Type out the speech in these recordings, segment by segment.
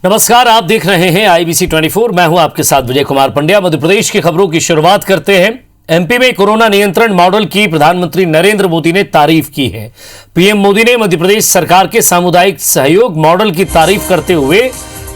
नमस्कार, आप देख रहे हैं IBC 24। मैं हूं आपके साथ विजय कुमार पंड्या। मध्य प्रदेश की खबरों की शुरुआत करते हैं। एमपी में कोरोना नियंत्रण मॉडल की प्रधानमंत्री नरेंद्र मोदी ने तारीफ की है। पीएम मोदी ने मध्य प्रदेश सरकार के सामुदायिक सहयोग मॉडल की तारीफ करते हुए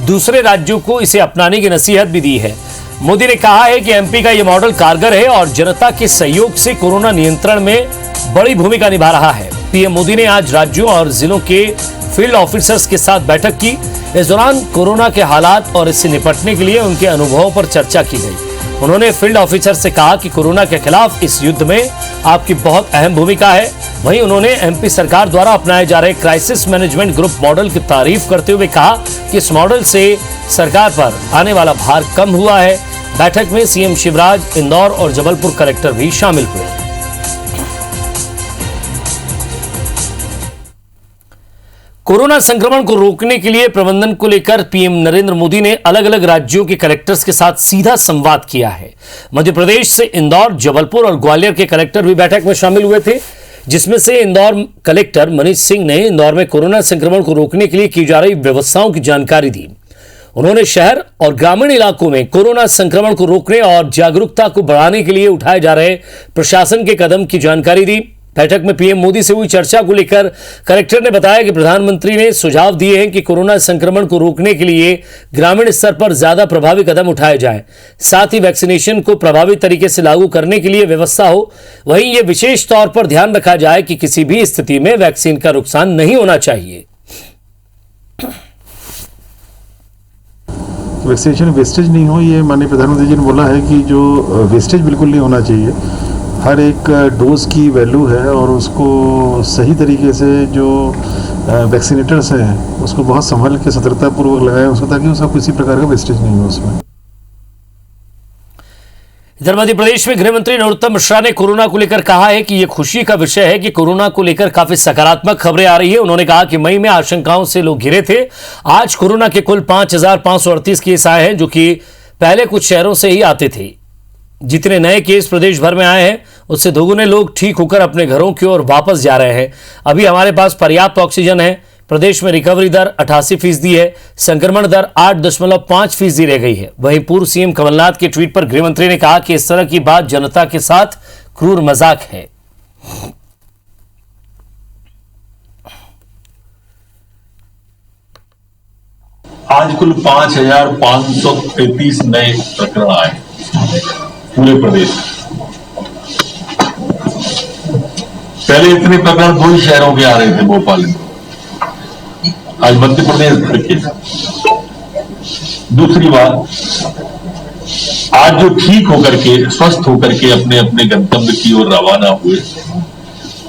दूसरे राज्यों को इसे अपनाने की नसीहत भी दी है। मोदी ने कहा है कि एमपी का यह मॉडल कारगर है और जनता के सहयोग से कोरोना नियंत्रण में बड़ी भूमिका निभा रहा है। पीएम मोदी ने आज राज्यों और जिलों के फील्ड ऑफिसर्स के साथ बैठक की। इस दौरान कोरोना के हालात और इससे निपटने के लिए उनके अनुभवों पर चर्चा की गई। उन्होंने फील्ड ऑफिसर से कहा कि कोरोना के खिलाफ इस युद्ध में आपकी बहुत अहम भूमिका है। वहीं उन्होंने एमपी सरकार द्वारा अपनाए जा रहे क्राइसिस मैनेजमेंट ग्रुप मॉडल की तारीफ करते हुए कहा कि इस मॉडल से सरकार पर आने वाला भार कम हुआ है। बैठक में सीएम शिवराज, इंदौर और जबलपुर कलेक्टर भी शामिल हुए। कोरोना संक्रमण को रोकने के लिए प्रबंधन को लेकर पीएम नरेंद्र मोदी ने अलग अलग राज्यों के कलेक्टर्स के साथ सीधा संवाद किया है। मध्य प्रदेश से इंदौर, जबलपुर और ग्वालियर के कलेक्टर भी बैठक में शामिल हुए थे, जिसमें से इंदौर कलेक्टर मनीष सिंह ने इंदौर में कोरोना संक्रमण को रोकने के लिए की जा रही व्यवस्थाओं की जानकारी दी। उन्होंने शहर और ग्रामीण इलाकों में कोरोना संक्रमण को रोकने और जागरूकता को बढ़ाने के लिए उठाए जा रहे प्रशासन के कदम की जानकारी दी। बैठक में पीएम मोदी से हुई चर्चा को लेकर कलेक्टर ने बताया कि प्रधानमंत्री ने सुझाव दिए हैं कि कोरोना संक्रमण को रोकने के लिए ग्रामीण स्तर पर ज्यादा प्रभावी कदम उठाए जाएं। साथ ही वैक्सीनेशन को प्रभावी तरीके से लागू करने के लिए व्यवस्था हो। वहीं ये विशेष तौर पर ध्यान रखा जाए कि किसी भी स्थिति में वैक्सीन का नुकसान नहीं होना चाहिए। वैक्सीनेशन वेस्टेज नहीं हो, ये माननीय प्रधानमंत्री जी ने बोला है कि जो वेस्टेज बिल्कुल नहीं होना चाहिए। हर एक डोज की वैल्यू है और उसको सही तरीके से जो वैक्सीनेटर्स हैं उसको बहुत संभल के सतर्कतापूर्वक लगाएं उसको, ताकि उसका किसी प्रकार का वेस्टेज नहीं हो उसमें। इधर मध्य प्रदेश में गृह मंत्री नरोत्तम मिश्रा ने कोरोना को लेकर कहा है कि यह खुशी का विषय है कि कोरोना को लेकर काफी सकारात्मक खबरें आ रही है। उन्होंने कहा कि मई में आशंकाओं से लोग घिरे थे। आज कोरोना के कुल 5,538 केस आए हैं, जो कि पहले कुछ शहरों से ही आते थे। जितने नए केस प्रदेश भर में आए हैं उससे दोगुने लोग ठीक होकर अपने घरों की ओर वापस जा रहे हैं। अभी हमारे पास पर्याप्त ऑक्सीजन है। प्रदेश में रिकवरी दर 88% है। संक्रमण दर 8.5% रह गई है। वहीं पूर्व सीएम कमलनाथ के ट्वीट पर गृह मंत्री ने कहा कि इस तरह की बात जनता के साथ क्रूर मजाक है। आज कुल 5,533 नए प्रकरण आए पूरे प्रदेश में। पहले इतने प्रकरण 2 ही शहरों के आ रहे थे, भोपाल में। आज मध्य प्रदेश भर के। दूसरी बात, आज जो ठीक होकर के, स्वस्थ होकर के अपने अपने गंतव्य की ओर रवाना हुए,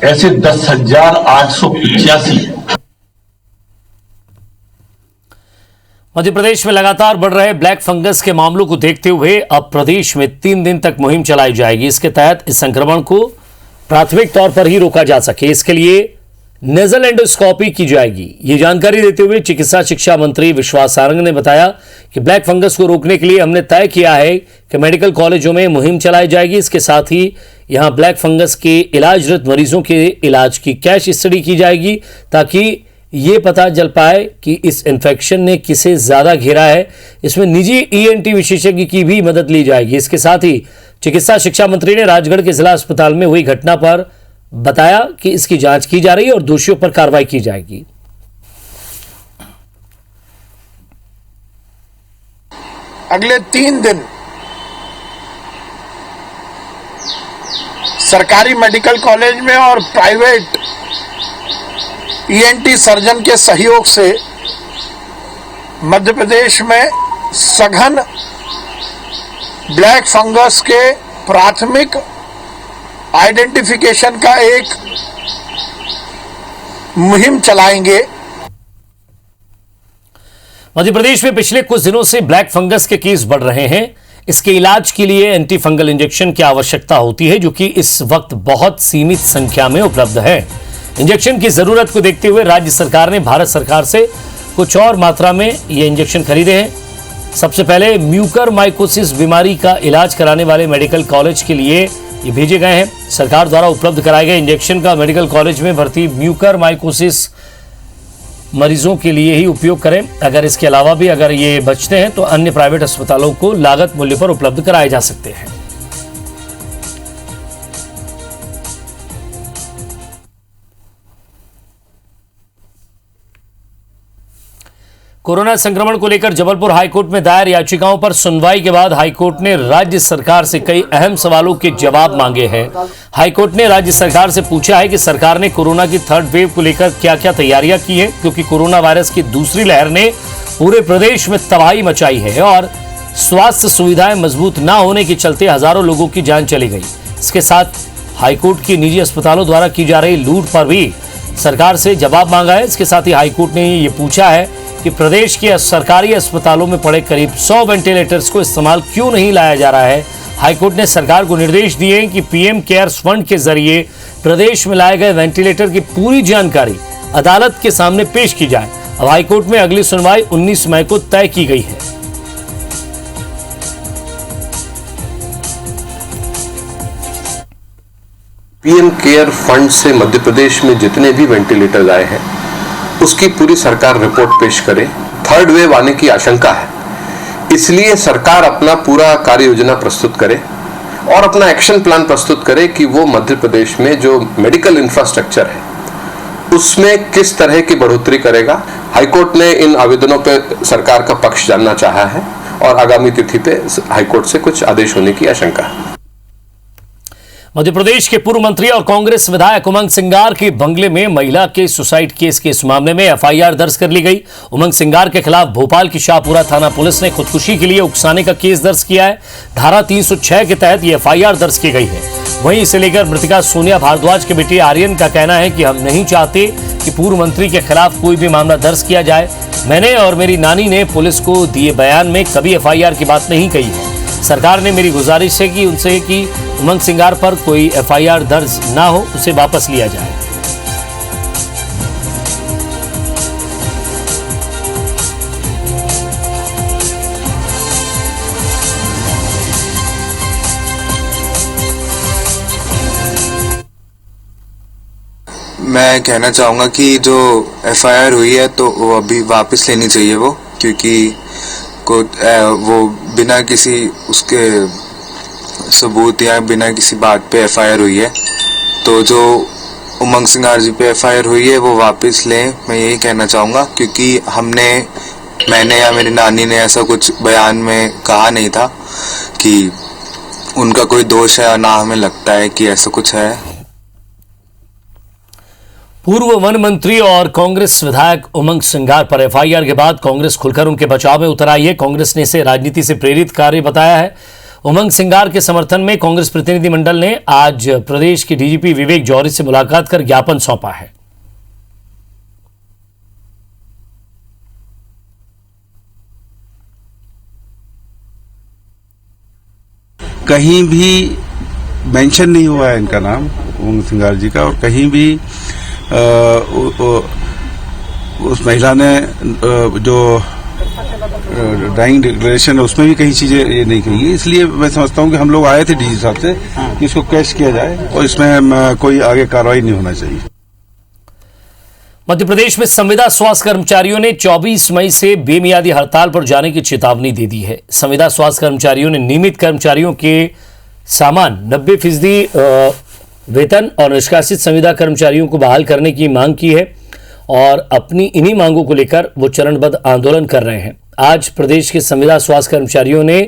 ऐसे 10,885। मध्य प्रदेश में लगातार बढ़ रहे ब्लैक फंगस के मामलों को देखते हुए अब प्रदेश में 3 दिन तक मुहिम चलाई जाएगी। इसके तहत इस संक्रमण को प्राथमिक तौर पर ही रोका जा सके, इसके लिए नेजल एंडोस्कोपी की जाएगी। ये जानकारी देते हुए चिकित्सा शिक्षा मंत्री विश्वास सारंग ने बताया कि ब्लैक फंगस को रोकने के लिए हमने तय किया है कि मेडिकल कॉलेजों में मुहिम चलाई जाएगी। इसके साथ ही यहां ब्लैक फंगस के इलाजरत मरीजों के इलाज की कैश स्टडी की जाएगी, ताकि ये पता चल पाए कि इस इन्फेक्शन ने किसे ज्यादा घेरा है। इसमें निजी ENT विशेषज्ञ की भी मदद ली जाएगी। इसके साथ ही चिकित्सा शिक्षा मंत्री ने राजगढ़ के जिला अस्पताल में हुई घटना पर बताया कि इसकी जांच की जा रही है और दोषियों पर कार्रवाई की जाएगी। अगले 3 दिन सरकारी मेडिकल कॉलेज में और प्राइवेट ENT सर्जन के सहयोग से मध्य प्रदेश में सघन ब्लैक फंगस के प्राथमिक आइडेंटिफिकेशन का एक मुहिम चलाएंगे। मध्य प्रदेश में पिछले कुछ दिनों से ब्लैक फंगस के केस बढ़ रहे हैं। इसके इलाज के लिए एंटी फंगल इंजेक्शन की आवश्यकता होती है, जो कि इस वक्त बहुत सीमित संख्या में उपलब्ध है। इंजेक्शन की जरूरत को देखते हुए राज्य सरकार ने भारत सरकार से कुछ और मात्रा में ये इंजेक्शन खरीदे हैं। सबसे पहले म्यूकरमाइकोसिस बीमारी का इलाज कराने वाले मेडिकल कॉलेज के लिए ये भेजे गए हैं। सरकार द्वारा उपलब्ध कराए गए इंजेक्शन का मेडिकल कॉलेज में भर्ती म्यूकरमाइकोसिस मरीजों के लिए ही उपयोग करें। अगर इसके अलावा भी अगर ये बचते हैं तो अन्य प्राइवेट अस्पतालों को लागत मूल्य पर उपलब्ध कराए जा सकते हैं। कोरोना संक्रमण को लेकर जबलपुर हाईकोर्ट में दायर याचिकाओं पर सुनवाई के बाद हाईकोर्ट ने राज्य सरकार से कई अहम सवालों के जवाब मांगे हैं। हाईकोर्ट ने राज्य सरकार से पूछा है कि सरकार ने कोरोना की थर्ड वेव को लेकर क्या क्या तैयारियां की हैं, क्योंकि कोरोना वायरस की दूसरी लहर ने पूरे प्रदेश में तबाही मचाई है और स्वास्थ्य सुविधाएं मजबूत न होने के चलते हजारों लोगों की जान चली गई। इसके साथ हाईकोर्ट की निजी अस्पतालों द्वारा की जा रही लूट पर भी सरकार से जवाब मांगा है। इसके साथ ही हाईकोर्ट ने ये पूछा है कि प्रदेश के सरकारी अस्पतालों में पड़े करीब 100 वेंटिलेटर्स को इस्तेमाल क्यों नहीं लाया जा रहा है। हाईकोर्ट ने सरकार को निर्देश दिए हैं कि पीएम केयर्स फंड के जरिए प्रदेश में लाए गए वेंटिलेटर की पूरी जानकारी अदालत के सामने पेश की जाए। अब हाईकोर्ट में अगली सुनवाई 19 मई को तय की गई है। पीएम केयर फंड से मध्य प्रदेश में जितने भी वेंटिलेटर आए हैं उसकी पूरी सरकार रिपोर्ट पेश करे। थर्ड वेव आने की आशंका है, इसलिए सरकार अपना पूरा कार्य योजना प्रस्तुत करे और अपना एक्शन प्लान प्रस्तुत करे कि वो मध्य प्रदेश में जो मेडिकल इंफ्रास्ट्रक्चर है उसमें किस तरह की बढ़ोतरी करेगा। हाईकोर्ट ने इन आवेदनों पर सरकार का पक्ष जानना चाहा है और आगामी तिथि पे हाईकोर्ट से कुछ आदेश होने की आशंका है। मध्य प्रदेश के पूर्व मंत्री और कांग्रेस विधायक उमंग सिंगार के बंगले में महिला के सुसाइड केस के इस मामले में एफआईआर दर्ज कर ली गई। उमंग सिंगार के खिलाफ भोपाल की शाहपुरा थाना पुलिस ने खुदकुशी के लिए उकसाने का केस दर्ज किया है। धारा 306 के तहत ये एफआईआर दर्ज की गई है। वहीं इसे लेकर मृतका सोनिया भारद्वाज के बेटे आर्यन का कहना है कि हम नहीं चाहते कि पूर्व मंत्री के खिलाफ कोई भी मामला दर्ज किया जाए। मैंने और मेरी नानी ने पुलिस को दिए बयान में कभी एफआईआर की बात नहीं कही है। सरकार ने मेरी गुजारिश है कि उनसे कि उमंग सिंगार पर कोई एफआईआर दर्ज ना हो, उसे वापस लिया जाए। मैं कहना चाहूँगा कि जो एफआईआर हुई है तो वो अभी वापस लेनी चाहिए वो, क्योंकि वो बिना किसी उसके सबूत या बिना किसी बात पे एफआईआर हुई है। तो जो उमंग सिंगार जी पे एफआईआर हुई है वो वापस लें, मैं यही कहना चाहूँगा, क्योंकि मैंने या मेरी नानी ने ऐसा कुछ बयान में कहा नहीं था कि उनका कोई दोष है, ना हमें लगता है कि ऐसा कुछ है। पूर्व वन मंत्री और कांग्रेस विधायक उमंग सिंगार पर एफआईआर के बाद कांग्रेस खुलकर उनके बचाव में उतर आई है। कांग्रेस ने इसे राजनीति से प्रेरित कार्य बताया है। उमंग सिंगार के समर्थन में कांग्रेस प्रतिनिधिमंडल ने आज प्रदेश के डीजीपी विवेक जौहरी से मुलाकात कर ज्ञापन सौंपा है। कहीं भी मेंशन नहीं हुआ है इनका नाम उमंग सिंगार जी का, और कहीं भी उस महिला ने जो डाइंग डिक्लेरेशन है उसमें भी कई चीजें ये नहीं कही। इसलिए मैं समझता हूँ कि हम लोग आए थे डीजी साहब से कि इसको कैश किया जाए और इसमें कोई आगे कार्रवाई नहीं होना चाहिए। मध्य प्रदेश में संविदा स्वास्थ्य कर्मचारियों ने 24 मई से बेमियादी हड़ताल पर जाने की चेतावनी दे दी है। संविदा स्वास्थ्य कर्मचारियों ने नियमित कर्मचारियों के सामान 90% वेतन और निष्कासित संविदा कर्मचारियों को बहाल करने की मांग की है और अपनी इन्हीं मांगों को लेकर वो चरणबद्ध आंदोलन कर रहे हैं। आज प्रदेश के संविदा स्वास्थ्य कर्मचारियों ने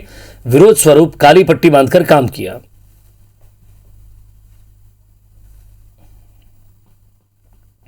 विरोध स्वरूप काली पट्टी बांधकर काम किया।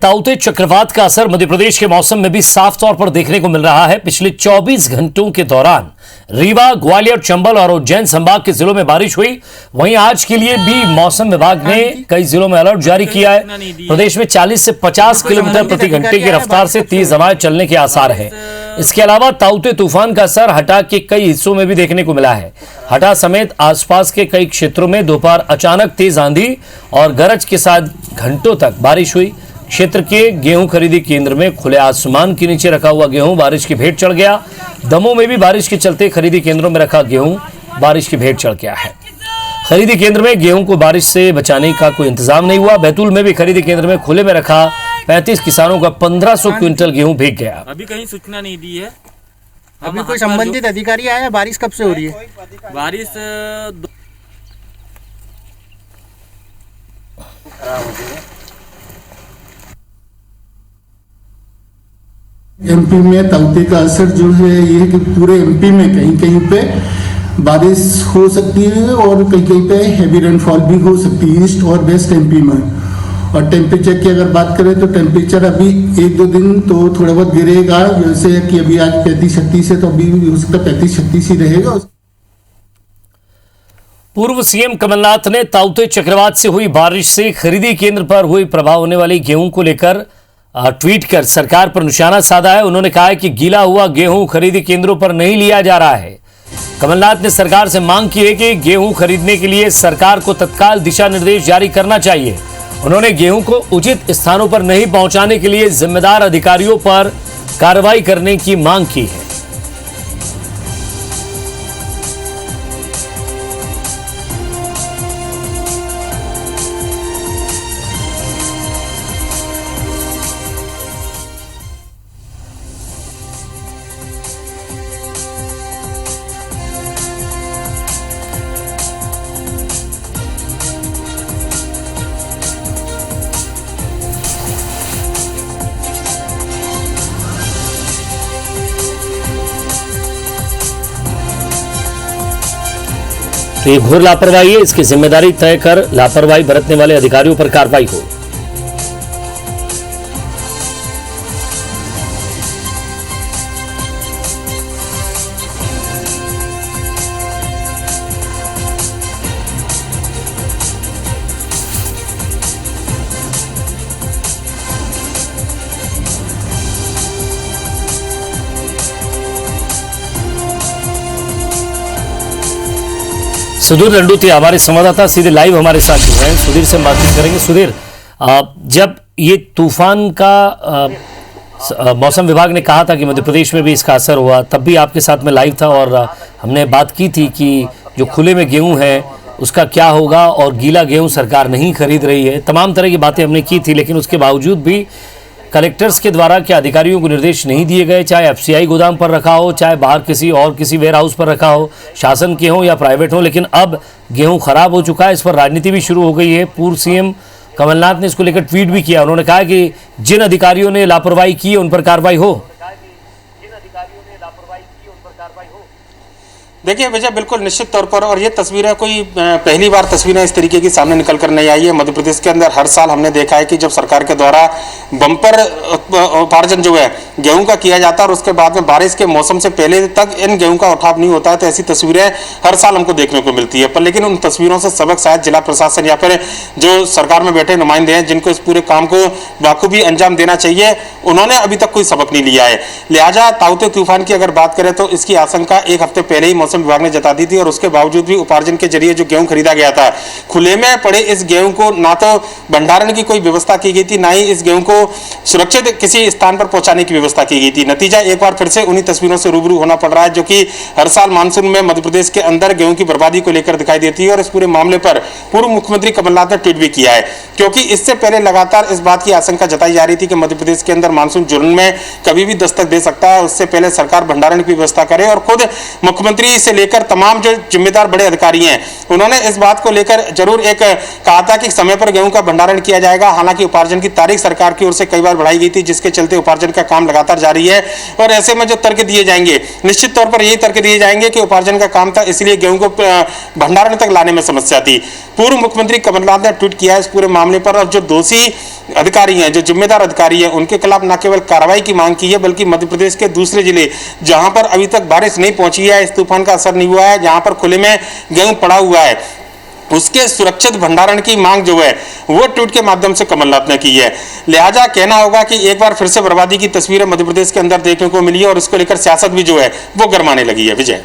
ताउते चक्रवात का असर मध्य प्रदेश के मौसम में भी साफ तौर पर देखने को मिल रहा है। पिछले 24 घंटों के दौरान रीवा, ग्वालियर, चंबल और उज्जैन संभाग के जिलों में बारिश हुई। वहीं आज के लिए भी मौसम विभाग ने कई जिलों में अलर्ट जारी किया है। प्रदेश में 40 से 50 किलोमीटर प्रति घंटे की रफ्तार से तेज हवाएं चलने के आसार है। इसके अलावा ताउते तूफान का असर हटा के कई हिस्सों में भी देखने को मिला है। हटा समेत आसपास के कई क्षेत्रों में दोपहर अचानक तेज आंधी और गरज के साथ घंटों तक बारिश हुई। क्षेत्र के गेहूं खरीदी केंद्र में खुले आसमान के नीचे रखा हुआ गेहूं बारिश की भेंट चढ़ गया। दमोह में भी बारिश के चलते खरीदी केंद्रों में रखा गेहूं बारिश की भेंट चढ़ गया है। खरीदी केंद्र में गेहूं को बारिश से बचाने का कोई इंतजाम नहीं हुआ। बैतूल में भी खरीदी केंद्र में खुले में रखा 35 किसानों का 1500 क्विंटल गेहूं भीग गया। अभी कहीं सूचना नहीं दी है। अभी कोई संबंधित अधिकारी आया? बारिश कब से हो रही है? बारिश एमपी में ताउते का असर जो है ये है कि पूरे एमपी में कहीं कहीं पे बारिश हो सकती है और कहीं कहीं पे हैवी रेनफॉल भी हो सकती है ईस्ट और वेस्ट एमपी में। और टेम्परेचर की अगर बात करें तो टेम्परेचर अभी 1-2 दिन तो थोड़ा बहुत गिरेगा, जैसे कि अभी आज 35-36 है तो अभी हो सकता है 35-36 ही रहेगा। पूर्व सीएम कमलनाथ ने ताउते चक्रवात से हुई बारिश से खरीदी केंद्र पर हुई प्रभाव होने वाली गेहूं को लेकर ट्वीट कर सरकार पर निशाना साधा है। उन्होंने कहा है कि गीला हुआ गेहूं खरीदी केंद्रों पर नहीं लिया जा रहा है। कमलनाथ ने सरकार से मांग की है कि गेहूं खरीदने के लिए सरकार को तत्काल दिशा निर्देश जारी करना चाहिए। उन्होंने गेहूं को उचित स्थानों पर नहीं पहुंचाने के लिए जिम्मेदार अधिकारियों पर कार्रवाई करने की मांग की है। तो ये घोर लापरवाही है, इसकी जिम्मेदारी तय कर लापरवाही बरतने वाले अधिकारियों पर कार्रवाई हो। सुधीर रंडूती हमारे संवाददाता सीधे लाइव हमारे साथ जुड़ रहे हैं। सुधीर से बातचीत करेंगे। सुधीर, जब ये तूफान का मौसम विभाग ने कहा था कि मध्य प्रदेश में भी इसका असर हुआ, तब भी आपके साथ में लाइव था और हमने बात की थी कि जो खुले में गेहूं है उसका क्या होगा और गीला गेहूं सरकार नहीं खरीद रही है। तमाम तरह की बातें हमने की थी, लेकिन उसके बावजूद भी कलेक्टर्स के द्वारा क्या अधिकारियों को निर्देश नहीं दिए गए, चाहे एफसीआई गोदाम पर रखा हो, चाहे बाहर किसी वेयर हाउस पर रखा हो, शासन के हो या प्राइवेट हो। लेकिन अब गेहूं खराब हो चुका है, इस पर राजनीति भी शुरू हो गई है। पूर्व सीएम कमलनाथ ने इसको लेकर ट्वीट भी किया। उन्होंने कहा कि जिन अधिकारियों ने लापरवाही की उन पर कार्रवाई हो। देखिए विजय, बिल्कुल निश्चित तौर पर, और ये तस्वीरें कोई पहली बार तस्वीरें इस तरीके की सामने निकल कर नहीं आई है। मध्य प्रदेश के अंदर हर साल हमने देखा है कि जब सरकार के द्वारा बम्पर उपार्जन जो है गेहूं का किया जाता है और उसके बाद में बारिश के मौसम से पहले तक इन गेहूं का उठाव नहीं होता है, तो ऐसी तस्वीरें हर साल हमको देखने को मिलती है। पर लेकिन उन तस्वीरों से सबक शायद जिला प्रशासन या फिर जो सरकार में बैठे नुमाइंदे हैं जिनको इस पूरे काम को बाखूबी अंजाम देना चाहिए, उन्होंने अभी तक कोई सबक नहीं लिया है। लिहाजा ताउते तूफान की अगर बात करें तो इसकी आशंका एक हफ्ते पहले ही मौसम विभाग ने जता दी थी और उसके बावजूद भी उपार्जन के जरिए जो गेहूं खरीदा गया था, खुले में पड़े इस गेहूं को ना तो भंडारण की कोई व्यवस्था की गई थी, ना ही इस गेहूं को सुरक्षित किसी स्थान पर पहुंचाने की व्यवस्था की गई थी। नतीजा एक बार फिर से उन्हीं तस्वीरों से रूबरू होना पड़ रहा है जो कि हर साल मानसून में मध्य प्रदेश के अंदर गेहूं की बर्बादी को लेकर दिखाई देती है। और इस पूरे मामले पर पूर्व मुख्यमंत्री कमलनाथ ने ट्वीट भी किया है, क्योंकि इससे पहले लगातार इस बात की आशंका जताई जा रही थी कि मध्य प्रदेश के अंदर मानसून जून में कभी भी दस्तक दे सकता है। उससे पहले सरकार भंडारण की व्यवस्था करे और खुद मुख्यमंत्री से लेकर तमाम जो जिम्मेदार बड़े अधिकारी हैं उन्होंने इस बात को लेकर जरूर एक कहा था कि समय पर गेहूं का भंडारण किया जाएगा। हालांकि उपार्जन की तारीख सरकार की ओर से कई बार बढ़ाई गई थी, जिसके चलते उपार्जन का काम लगातार जारी है। और ऐसे में जो तर्क दिए जाएंगे, निश्चित तौर पर यही तर्क दिए जाएंगे कि उपार्जन का काम था, इसलिए गेहूं को भंडारण तक लाने में समस्या थी। पूर्व मुख्यमंत्री कमलनाथ ने ट्वीट किया है इस पूरे मामले पर और जो दोषी अधिकारी हैं, जो जिम्मेदार अधिकारी हैं, उनके खिलाफ न केवल कार्रवाई की मांग की है बल्कि मध्य प्रदेश के दूसरे जिले जहां पर अभी तक बारिश नहीं पहुंची है, इस तूफान का असर नहीं हुआ है, जहां पर खुले में गेहूं पड़ा हुआ है, उसके सुरक्षित भंडारण की मांग जो है वो ट्वीट के माध्यम से कमलनाथ ने की है। लिहाजा कहना होगा कि एक बार फिर से बर्बादी की तस्वीरें मध्य प्रदेश के अंदर देखने को मिली है और इसको लेकर सियासत भी जो है वो गरमाने लगी है। विजय,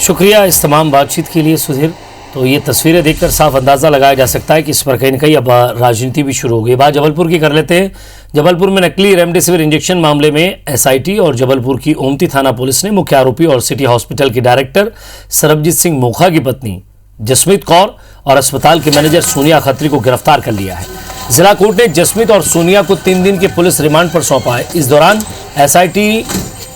शुक्रिया इस तमाम बातचीत के लिए सुधीर। तो ये तस्वीरें देखकर साफ अंदाज़ा लगाया जा सकता है कि इस पर कहीं न कहीं अब राजनीति भी शुरू हो गई। बात जबलपुर की कर लेते हैं। जबलपुर में नकली रेमडेसिविर इंजेक्शन मामले में एसआईटी और जबलपुर की ओमती थाना पुलिस ने मुख्य आरोपी और सिटी हॉस्पिटल के डायरेक्टर सरबजीत सिंह मोखा की पत्नी जसमीत कौर और अस्पताल के मैनेजर सोनिया खत्री को गिरफ्तार कर लिया है। जिला कोर्ट ने जसमीत और सोनिया को 3 दिन के पुलिस रिमांड पर सौंपा है। इस दौरान एसआईटी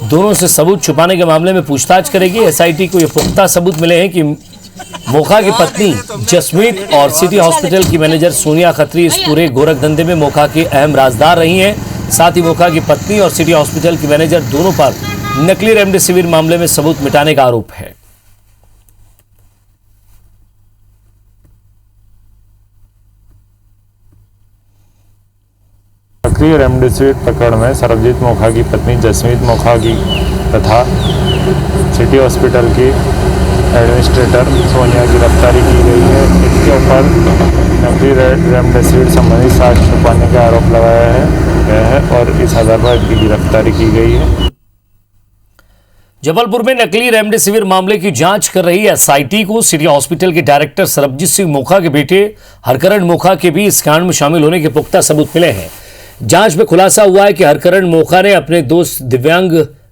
दोनों से सबूत छुपाने के मामले में पूछताछ करेगी। एसआईटी को ये पुख्ता सबूत मिले हैं कि मोखा की पत्नी जसमीत और सिटी हॉस्पिटल की मैनेजर सोनिया खत्री इस पूरे गोरख धंधे में मोखा की अहम राजदार रही हैं। साथ ही मोखा की पत्नी और सिटी हॉस्पिटल की मैनेजर दोनों पर नकली रेमडेसिविर मामले में सबूत मिटाने का आरोप है। नकली रेमडेसिविर पकड़ में सरबजीत मोखा की पत्नी जसमीत मोखा की तथा सिटी हॉस्पिटल की एडमिनिस्ट्रेटर सोनिया की गिरफ्तारी की गई है। इसके ऊपर नकली रेमडेसिविर संबंधी साक्ष्य छुपाने का आरोप लगाया गया है और इस आधार पर इनकी गिरफ्तारी की गई है। जबलपुर में नकली रेमडेसिविर मामले की जांच कर रही एसआईटी को सिटी हॉस्पिटल के डायरेक्टर सरबजीत सिंह मोखा के बेटे हरकरण मोखा के भी इस कांड में शामिल होने के पुख्ता सबूत मिले हैं। जांच में खुलासा हुआ है कि हरकरण मोखा ने अपने दोस्त दिव्यांग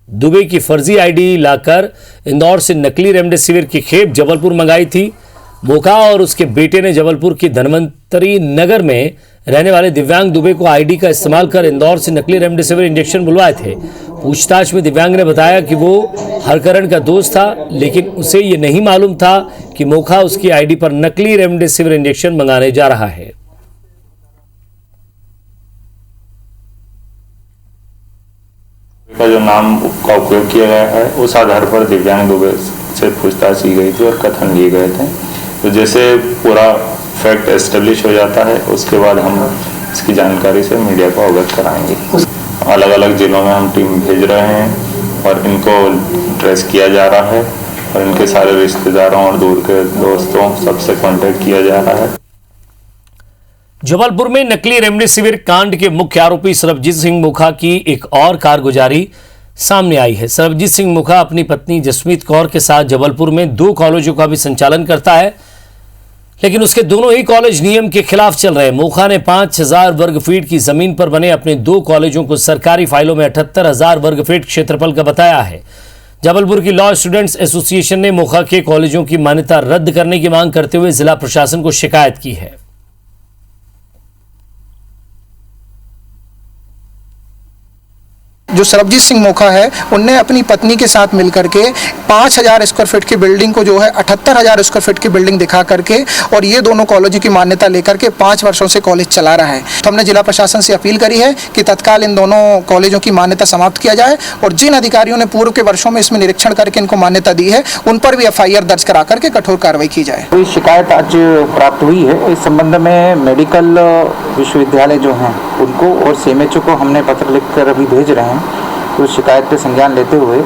दुबे की फर्जी आईडी लाकर इंदौर से नकली रेमडेसिविर की खेप जबलपुर मंगाई थी। मोखा और उसके बेटे ने जबलपुर की धनवंतरी नगर में रहने वाले दिव्यांग दुबे को आईडी का इस्तेमाल कर इंदौर से नकली रेमडेसिविर इंजेक्शन बुलवाए थे। पूछताछ में दिव्यांग ने बताया कि वो हरकरण का दोस्त था, लेकिन उसे ये नहीं मालूम था कि मोखा उसकी आईडी पर नकली रेमडेसिविर इंजेक्शन मंगाने जा रहा है। का जो नाम का उपयोग किया गया है उस आधार पर दिव्यांग दुबे से पूछताछ की गई थी और कथन लिए गए थे। तो जैसे पूरा फैक्ट एस्टेब्लिश हो जाता है उसके बाद हम इसकी जानकारी से मीडिया को अवगत कराएंगे। अलग अलग जिलों में हम टीम भेज रहे हैं और इनको ट्रेस किया जा रहा है और इनके सारे रिश्तेदारों और दूर के दोस्तों सबसे कांटेक्ट किया जा रहा है। जबलपुर में नकली रेमडेसिविर कांड के मुख्य आरोपी सरबजीत सिंह मोखा की एक और कारगुजारी सामने आई है। सरबजीत सिंह मोखा अपनी पत्नी जसमीत कौर के साथ जबलपुर में 2 कॉलेजों का भी संचालन करता है, लेकिन उसके दोनों ही कॉलेज नियम के खिलाफ चल रहे हैं। मोखा ने 5000 वर्ग फीट की जमीन पर बने अपने 2 कॉलेजों को सरकारी फाइलों में 78,000 वर्ग फीट क्षेत्रफल का बताया है। जबलपुर की लॉ स्टूडेंट्स एसोसिएशन ने मोखा के कॉलेजों की मान्यता रद्द करने की मांग करते हुए जिला प्रशासन को शिकायत की है। जो सरबजीत सिंह मोखा है उनने अपनी पत्नी के साथ मिलकर के 5000 स्क्वायर फीट की बिल्डिंग को जो है 78,000 स्क्वायर फीट की बिल्डिंग दिखा करके और ये दोनों कॉलेजों की मान्यता लेकर के 5 वर्षों से कॉलेज चला रहा है। तो हमने जिला प्रशासन से अपील करी है कि तत्काल इन दोनों कॉलेजों की मान्यता समाप्त किया जाए और जिन अधिकारियों ने पूर्व के वर्षों में इसमें निरीक्षण करके इनको मान्यता दी है उन पर भी FIR दर्ज करा करके कठोर कार्रवाई की जाए। कोई शिकायत आज प्राप्त हुई है। इस संबंध में मेडिकल विश्वविद्यालय जो हैं उनको और CMHO को हमने पत्र लिखकर अभी भेज रहे हैं। तो शिकायत पे संज्ञान लेते हुए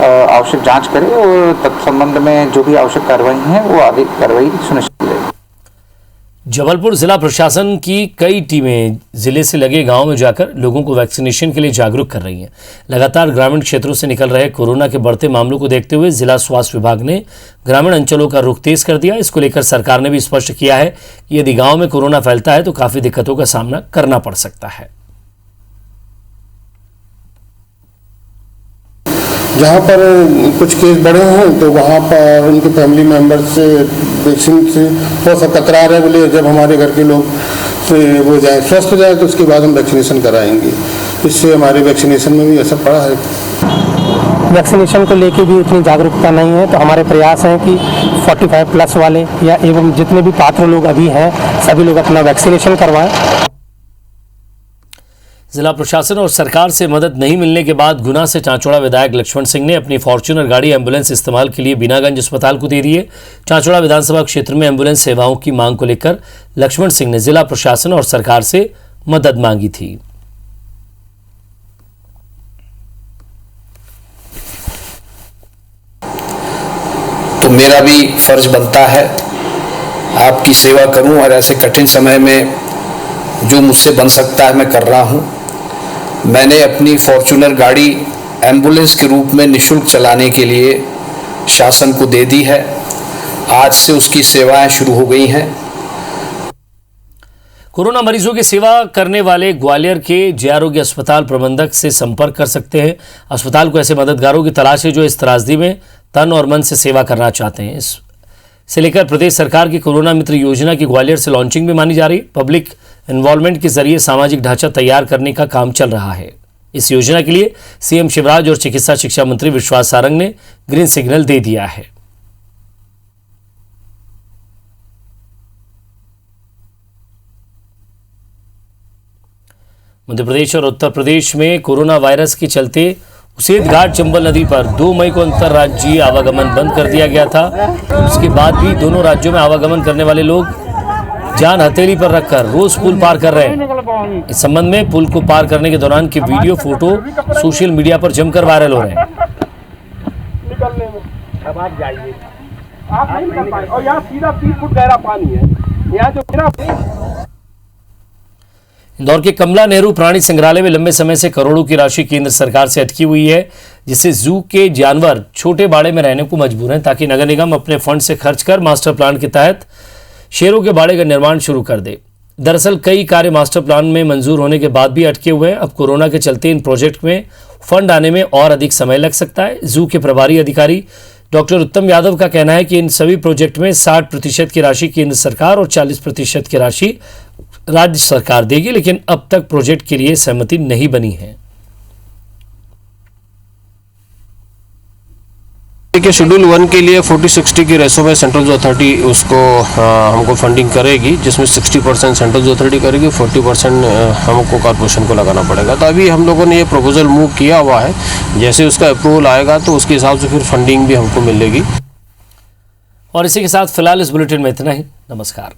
आवश्यक जांच करें और तत्संबंध में जो भी आवश्यक कार्रवाई है वो आगे कार्रवाई सुनिश्चित करें। जबलपुर जिला प्रशासन की कई टीमें जिले से लगे गांव में जाकर लोगों को वैक्सीनेशन के लिए जागरूक कर रही हैं। लगातार ग्रामीण क्षेत्रों से निकल रहे कोरोना के बढ़ते मामलों को देखते हुए जिला स्वास्थ्य विभाग ने ग्रामीण अंचलों का रुख तेज कर दिया। इसको लेकर सरकार ने भी स्पष्ट किया है कि यदि गाँव में कोरोना फैलता है तो काफ़ी दिक्कतों का सामना करना पड़ सकता है। जहाँ पर कुछ केस बढ़े हैं तो वहाँ पर उनके फैमिली मेम्बर्स से वैक्सीन से थोड़ा सा कतरा रहे, बोले जब हमारे घर के लोग से वो जाए स्वस्थ हो जाए तो उसके बाद हम वैक्सीनेशन कराएंगे। इससे हमारे वैक्सीनेशन में भी असर पड़ा है। वैक्सीनेशन को लेके भी उतनी जागरूकता नहीं है, तो हमारे प्रयास हैं कि 45 प्लस वाले या एवं जितने भी पात्र लोग अभी हैं सभी लोग अपना वैक्सीनेशन करवाएं। जिला प्रशासन और सरकार से मदद नहीं मिलने के बाद गुना से चांचौड़ा विधायक लक्ष्मण सिंह ने अपनी फॉर्च्यूनर गाड़ी एम्बुलेंस इस्तेमाल के लिए बीनागंज अस्पताल को दे दी है। चांचौड़ा विधानसभा क्षेत्र में एम्बुलेंस सेवाओं की मांग को लेकर लक्ष्मण सिंह ने जिला प्रशासन और सरकार से मदद मांगी थी। तो मेरा भी फर्ज बनता है आपकी सेवा करूं और ऐसे कठिन समय में जो मुझसे बन सकता है मैं कर रहा हूं। मैंने अपनी फॉर्च्यूनर गाड़ी एम्बुलेंस के रूप में निःशुल्क चलाने के लिए शासन को दे दी है। आज से उसकी सेवाएं शुरू हो गई हैं। कोरोना मरीजों की सेवा करने वाले ग्वालियर के जय आरोग्य अस्पताल प्रबंधक से संपर्क कर सकते हैं। अस्पताल को ऐसे मददगारों की तलाश है जो इस त्रासदी में तन और मन से सेवा करना चाहते हैं। इससे लेकर प्रदेश सरकार की कोरोना मित्र योजना की ग्वालियर से लॉन्चिंग भी मानी जा रही है। पब्लिक इन्वॉल्वमेंट के जरिए सामाजिक ढांचा तैयार करने का काम चल रहा है। इस योजना के लिए सीएम शिवराज और चिकित्सा शिक्षा मंत्री विश्वास सारंग ने ग्रीन सिग्नल दे दिया है। मध्य प्रदेश और उत्तर प्रदेश में कोरोना वायरस के चलते उसेत घाट चंबल नदी पर 2 मई को अंतर्राज्यीय आवागमन बंद कर दिया गया था। उसके बाद भी दोनों राज्यों में आवागमन करने वाले लोग जान हथेली पर रखकर रोज पुल पार कर रहे हैं। इस संबंध में पुल को पार करने के दौरान के वीडियो फोटो सोशल मीडिया पर जमकर वायरल हो रहे हैं। अब आप जाइए, आप नहीं कर पाए और यहाँ सीधा 30 फुट गहरा पानी है। यहाँ जो इंदौर के कमला नेहरू प्राणी संग्रहालय में लंबे समय से करोड़ों की राशि केंद्र सरकार से अटकी हुई है, जिससे जू के जानवर छोटे बाड़े में रहने को मजबूर हैं, ताकि नगर निगम अपने फंड से खर्च कर मास्टर प्लान के तहत शेरों के बाड़े का निर्माण शुरू कर दे। दरअसल कई कार्य मास्टर प्लान में मंजूर होने के बाद भी अटके हुए हैं। अब कोरोना के चलते इन प्रोजेक्ट में फंड आने में और अधिक समय लग सकता है। जू के प्रभारी अधिकारी डॉक्टर उत्तम यादव का कहना है कि इन सभी प्रोजेक्ट में 60% की राशि केंद्र सरकार और 40% की राशि राज्य सरकार देगी, लेकिन अब तक प्रोजेक्ट के लिए सहमति नहीं बनी है। देखिए, शेड्यूल 1 के लिए 40-60 की रेशो में सेंट्रल जो अथॉरिटी उसको हमको फंडिंग करेगी, जिसमें 60% सेंट्रल जो अथॉरिटी करेगी, 40% हमको कॉर्पोरेशन को लगाना पड़ेगा। तो अभी हम लोगों ने ये प्रपोजल मूव किया हुआ है, जैसे उसका अप्रूवल आएगा तो उसके हिसाब से फिर फंडिंग भी हमको मिलेगी। और इसी के साथ फिलहाल इस बुलेटिन में इतना ही। नमस्कार।